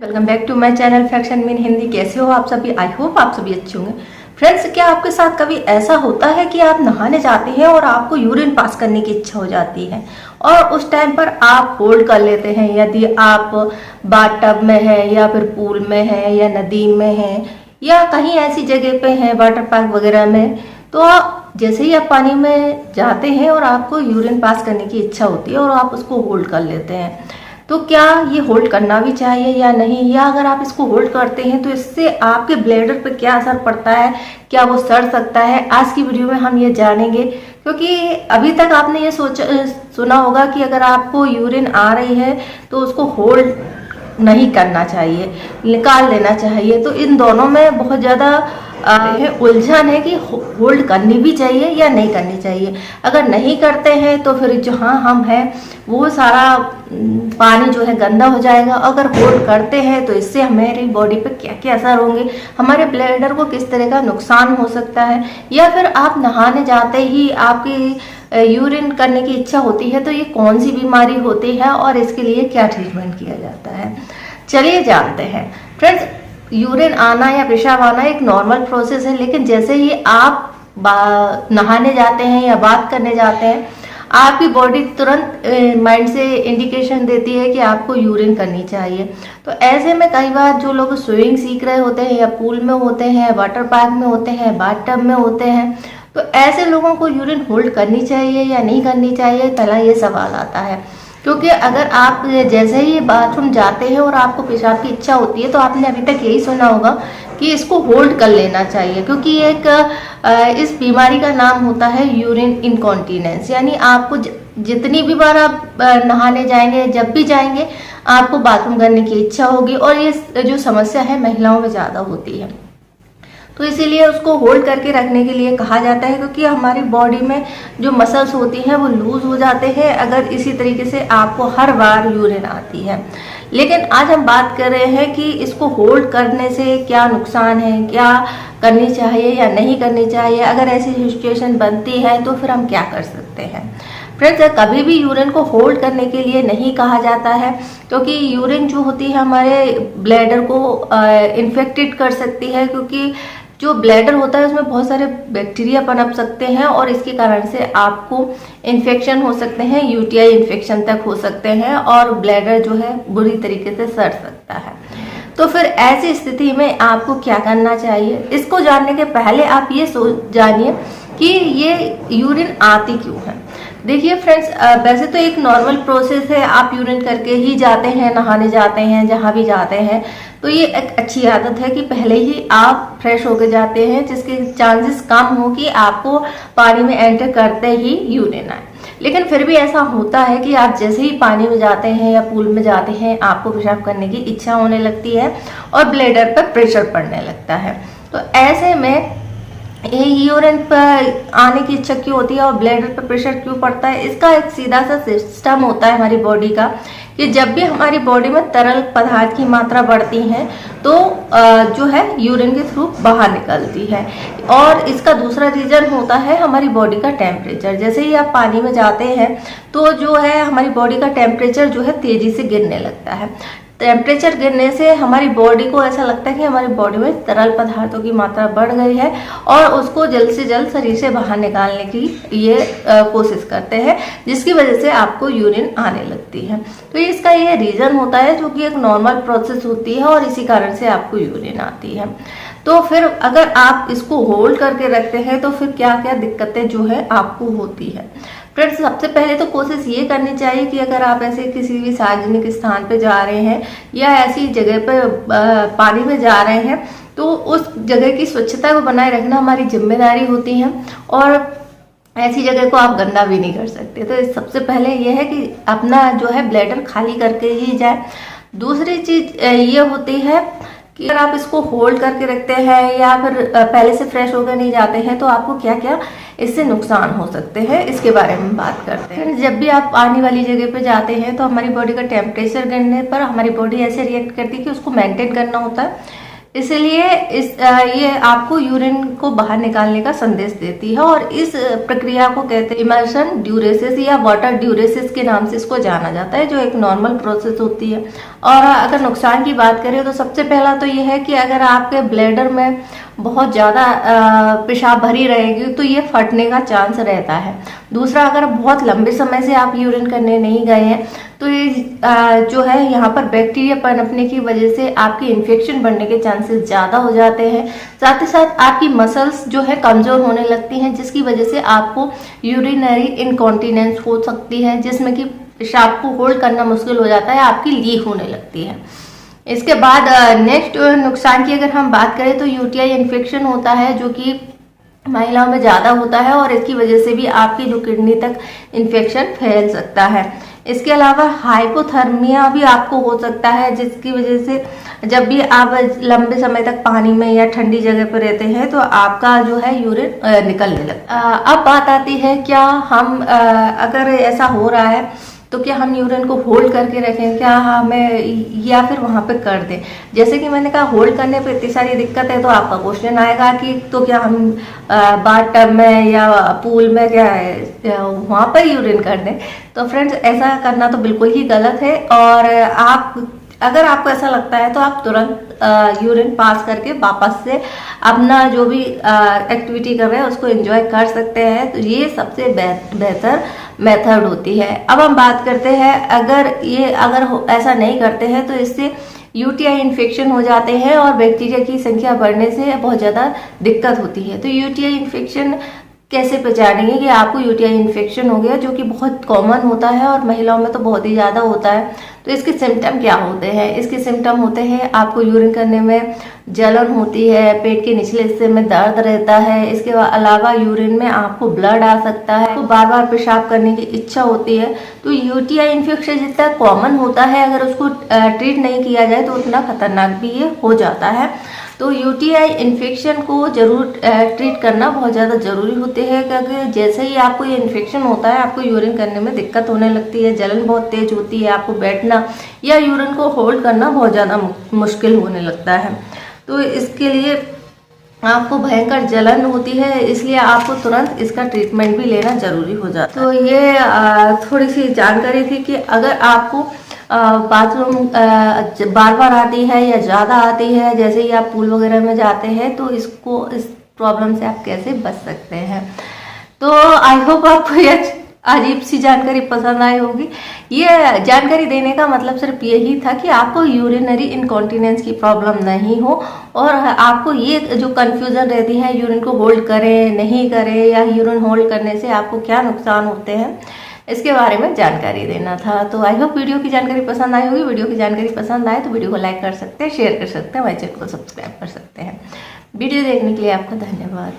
Welcome back to my channel faction mean Hindi. कैसे हो आप सभी? आई होप आप सभी अच्छे होंगे। फ्रेंड्स, क्या आपके साथ कभी ऐसा होता है कि आप नहाने जाते हैं और आपको यूरिन पास करने की इच्छा हो जाती है और उस टाइम पर आप होल्ड कर लेते हैं? यदि आप बाथटब में है या फिर पूल में है या नदी में है या कहीं ऐसी जगह पे है वाटर पार्क वगैरह में, तो जैसे ही आप पानी में जाते हैं और आपको यूरिन पास करने की इच्छा होती है और आप उसको होल्ड कर लेते हैं, तो क्या ये होल्ड करना भी चाहिए या नहीं? या अगर आप इसको होल्ड करते हैं तो इससे आपके ब्लैडर पे क्या असर पड़ता है, क्या वो सड़ सकता है? आज की वीडियो में हम ये जानेंगे, क्योंकि अभी तक आपने ये सुना होगा कि अगर आपको यूरिन आ रही है तो उसको होल्ड नहीं करना चाहिए, निकाल लेना चाहिए। तो इन दोनों में बहुत ज़्यादा उलझन है कि होल्ड करनी भी चाहिए या नहीं करनी चाहिए। अगर नहीं करते हैं तो फिर जहाँ हम हैं वो सारा पानी जो है गंदा हो जाएगा। अगर होल्ड करते हैं तो इससे हमारी बॉडी पे क्या क्या असर होंगे, हमारे ब्लैडर को किस तरह का नुकसान हो सकता है, या फिर आप नहाने जाते ही आपकी यूरिन करने की इच्छा होती है तो ये कौन सी बीमारी होती है और इसके लिए क्या ट्रीटमेंट किया जाता है, चलिए जानते हैं। फ्रेंड्स, यूरिन आना या पेशाब आना एक नॉर्मल प्रोसेस है, लेकिन जैसे ही आप नहाने जाते हैं या बात करने जाते हैं, आपकी बॉडी तुरंत माइंड से इंडिकेशन देती है कि आपको यूरिन करनी चाहिए। तो ऐसे में कई बार जो लोग स्विमिंग सीख रहे होते हैं या पूल में होते हैं, वाटर पार्क में होते हैं, बाथटब में होते हैं, तो ऐसे लोगों को यूरिन होल्ड करनी चाहिए या नहीं करनी चाहिए, पहला ये सवाल आता है। क्योंकि अगर आप जैसे ही बाथरूम जाते हैं और आपको पेशाब की इच्छा होती है तो आपने अभी तक यही सुना होगा कि इसको होल्ड कर लेना चाहिए, क्योंकि एक इस बीमारी का नाम होता है यूरिन इनकॉन्टिनेंस। यानी आपको जितनी भी बार आप नहाने जाएंगे, जब भी जाएंगे, आपको बाथरूम करने की इच्छा होगी, और ये जो समस्या है महिलाओं में ज़्यादा होती है। तो इसीलिए उसको होल्ड करके रखने के लिए कहा जाता है, क्योंकि हमारी बॉडी में जो मसल्स होती हैं वो लूज हो जाते हैं अगर इसी तरीके से आपको हर बार यूरिन आती है। लेकिन आज हम बात कर रहे हैं कि इसको होल्ड करने से क्या नुकसान है, क्या करनी चाहिए या नहीं करनी चाहिए, अगर ऐसी सिचुएशन बनती है तो फिर हम क्या कर सकते हैं। फ्रेंड्स, कभी भी यूरिन को होल्ड करने के लिए नहीं कहा जाता है, क्योंकि यूरिन जो होती है हमारे ब्लैडर को इन्फेक्टेड कर सकती है, क्योंकि जो ब्लैडर होता है उसमें बहुत सारे बैक्टीरिया पनप सकते हैं और इसके कारण से आपको इन्फेक्शन हो सकते हैं, यूटीआई इन्फेक्शन तक हो सकते हैं और ब्लैडर जो है बुरी तरीके से सड़ सकता है। तो फिर ऐसी स्थिति में आपको क्या करना चाहिए, इसको जानने के पहले आप ये जानिए कि ये यूरिन आती क्यों है। देखिए फ्रेंड्स, वैसे तो एक नॉर्मल प्रोसेस है, आप यूरिन करके ही जाते हैं, नहाने जाते हैं, जहाँ भी जाते हैं, तो ये एक अच्छी आदत है कि पहले ही आप फ्रेश होके जाते हैं, जिसके चांसेस कम हो कि आपको पानी में एंटर करते ही यूरिन आए। लेकिन फिर भी ऐसा होता है कि आप जैसे ही पानी में जाते हैं या पूल में जाते हैं, आपको पेशाब करने की इच्छा होने लगती है और ब्लैडर पर प्रेशर पड़ने लगता है। तो ऐसे में ये यूरिन पर आने की इच्छा क्यों होती है और ब्लैडर पर प्रेशर क्यों पड़ता है, इसका एक सीधा सा सिस्टम होता है हमारी बॉडी का कि जब भी हमारी बॉडी में तरल पदार्थ की मात्रा बढ़ती है तो जो है यूरिन के थ्रू बाहर निकलती है। और इसका दूसरा रीजन होता है हमारी बॉडी का टेम्परेचर। जैसे ही आप पानी में जाते हैं तो जो है हमारी बॉडी का टेम्परेचर जो है तेजी से गिरने लगता है। टेम्परेचर गिरने से हमारी बॉडी को ऐसा लगता है कि हमारी बॉडी में तरल पदार्थों की मात्रा बढ़ गई है और उसको जल्द से जल्द शरीर से बाहर निकालने की ये कोशिश करते हैं, जिसकी वजह से आपको यूरिन आने लगती है। तो इसका ये रीज़न होता है, जो कि एक नॉर्मल प्रोसेस होती है और इसी कारण से आपको यूरिन आती है। तो फिर अगर आप इसको होल्ड करके रखते हैं तो फिर क्या क्या दिक्कतें जो है आपको होती है। फ्रेंड्स, सबसे पहले तो कोशिश ये करनी चाहिए कि अगर आप ऐसे किसी भी सार्वजनिक स्थान पे जा रहे हैं या ऐसी जगह पर पानी में जा रहे हैं तो उस जगह की स्वच्छता को बनाए रखना हमारी जिम्मेदारी होती है और ऐसी जगह को आप गंदा भी नहीं कर सकते। तो सबसे पहले ये है कि अपना जो है ब्लैडर खाली करके ही जाए। दूसरी चीज ये होती है कि अगर आप इसको होल्ड करके रखते हैं या फिर पहले से फ्रेश होकर नहीं जाते हैं तो आपको क्या क्या इससे नुकसान हो सकते हैं, इसके बारे में बात करते हैं। जब भी आप पानी वाली जगह पे जाते हैं तो हमारी बॉडी का टेम्परेचर गिरने पर हमारी बॉडी ऐसे रिएक्ट करती है कि उसको मेंटेन करना होता है इसलिए ये आपको यूरिन को बाहर निकालने का संदेश देती है और इस प्रक्रिया को कहते हैं इमर्शन ड्यूरेसिस या वाटर ड्यूरेसिस के नाम से इसको जाना जाता है, जो एक नॉर्मल प्रोसेस होती है। और अगर नुकसान की बात करें तो सबसे पहला तो ये है कि अगर आपके ब्लैडर में बहुत ज़्यादा पेशाब भरी रहेगी तो ये फटने का चांस रहता है। दूसरा, अगर बहुत लंबे समय से आप यूरिन करने नहीं गए हैं तो ये जो है यहाँ पर बैक्टीरिया पनपने की वजह से आपके इन्फेक्शन बढ़ने के चांसेस ज़्यादा हो जाते हैं। साथ ही साथ आपकी मसल्स जो है कमज़ोर होने लगती हैं, जिसकी वजह से आपको यूरिनरी इनकॉन्टिनेंस हो सकती है, जिसमें कि पेशाब को होल्ड करना मुश्किल हो जाता है, आपकी लीक होने लगती है। इसके बाद नेक्स्ट नुकसान की अगर हम बात करें तो यूटीआई इन्फेक्शन होता है, जो कि महिलाओं में ज़्यादा होता है और इसकी वजह से भी आपकी जो किडनी तक इन्फेक्शन फैल सकता है। इसके अलावा हाइपोथर्मिया भी आपको हो सकता है, जिसकी वजह से जब भी आप लंबे समय तक पानी में या ठंडी जगह पर रहते हैं तो आपका जो है यूरिन निकलने लगता है। अब बात आती है, क्या हम अगर ऐसा हो रहा है तो क्या हम यूरिन को होल्ड करके रखें, क्या हमें, या फिर वहाँ पे कर दें। जैसे कि मैंने कहा, होल्ड करने पे इतनी सारी दिक्कत है तो आपका क्वेश्चन आएगा कि तो क्या हम बाथ टब में या पूल में क्या है वहाँ पर यूरिन कर दें। तो फ्रेंड्स, ऐसा करना तो बिल्कुल ही गलत है। और अगर आपको ऐसा लगता है तो आप तुरंत यूरिन पास करके वापस से अपना जो भी एक्टिविटी कर रहे हैं उसको एंजॉय कर सकते हैं। तो ये सबसे बेहतर मेथड होती है। अब हम बात करते हैं, अगर ऐसा नहीं करते हैं तो इससे यूटीआई इन्फेक्शन हो जाते हैं और बैक्टीरिया की संख्या बढ़ने से बहुत ज़्यादा दिक्कत होती है। तो यूटीआई इन्फेक्शन कैसे पहचानेंगे कि आपको यूटीआई इन्फेक्शन हो गया, जो कि बहुत कॉमन होता है और महिलाओं में तो बहुत ही ज़्यादा होता है। तो इसके सिम्टम क्या होते हैं? इसके सिम्टम होते हैं, आपको यूरिन करने में जलन होती है, पेट के निचले हिस्से में दर्द रहता है। इसके अलावा यूरिन में आपको ब्लड आ सकता है, आपको बार बार पेशाब करने की इच्छा होती है। तो यूटीआई इन्फेक्शन जितना कॉमन होता है, अगर उसको ट्रीट नहीं किया जाए तो उतना खतरनाक भी ये हो जाता है। तो यूटीआई इन्फेक्शन को जरूर ट्रीट करना बहुत ज़्यादा ज़रूरी होते हैं, क्योंकि जैसे ही आपको ये इन्फेक्शन होता है आपको यूरिन करने में दिक्कत होने लगती है, जलन बहुत तेज होती है, आपको बैठना या यूरिन को होल्ड करना बहुत ज़्यादा मुश्किल होने लगता है। तो इसके लिए आपको भयंकर जलन होती है, इसलिए आपको तुरंत इसका ट्रीटमेंट भी लेना ज़रूरी हो जाता है। तो ये थोड़ी सी जानकारी थी कि अगर आपको बाथरूम बार बार आती है या ज़्यादा आती है, जैसे ही आप पूल वगैरह में जाते हैं, तो इस प्रॉब्लम से आप कैसे बच सकते हैं। तो आई होप आपको यह अजीब सी जानकारी पसंद आई होगी। ये जानकारी देने का मतलब सिर्फ यही था कि आपको यूरिनरी इनकॉन्टिनेंस की प्रॉब्लम नहीं हो और आपको ये जो कन्फ्यूज़न रहती है यूरिन को होल्ड करें नहीं करें, या यूरिन होल्ड करने से आपको क्या नुकसान होते हैं, इसके बारे में जानकारी देना था। तो आई होप वीडियो की जानकारी पसंद आई होगी। वीडियो की जानकारी पसंद आए तो वीडियो को लाइक कर सकते हैं, शेयर कर सकते हैं, हमारे चैनल को सब्सक्राइब कर सकते हैं। वीडियो देखने के लिए आपका धन्यवाद।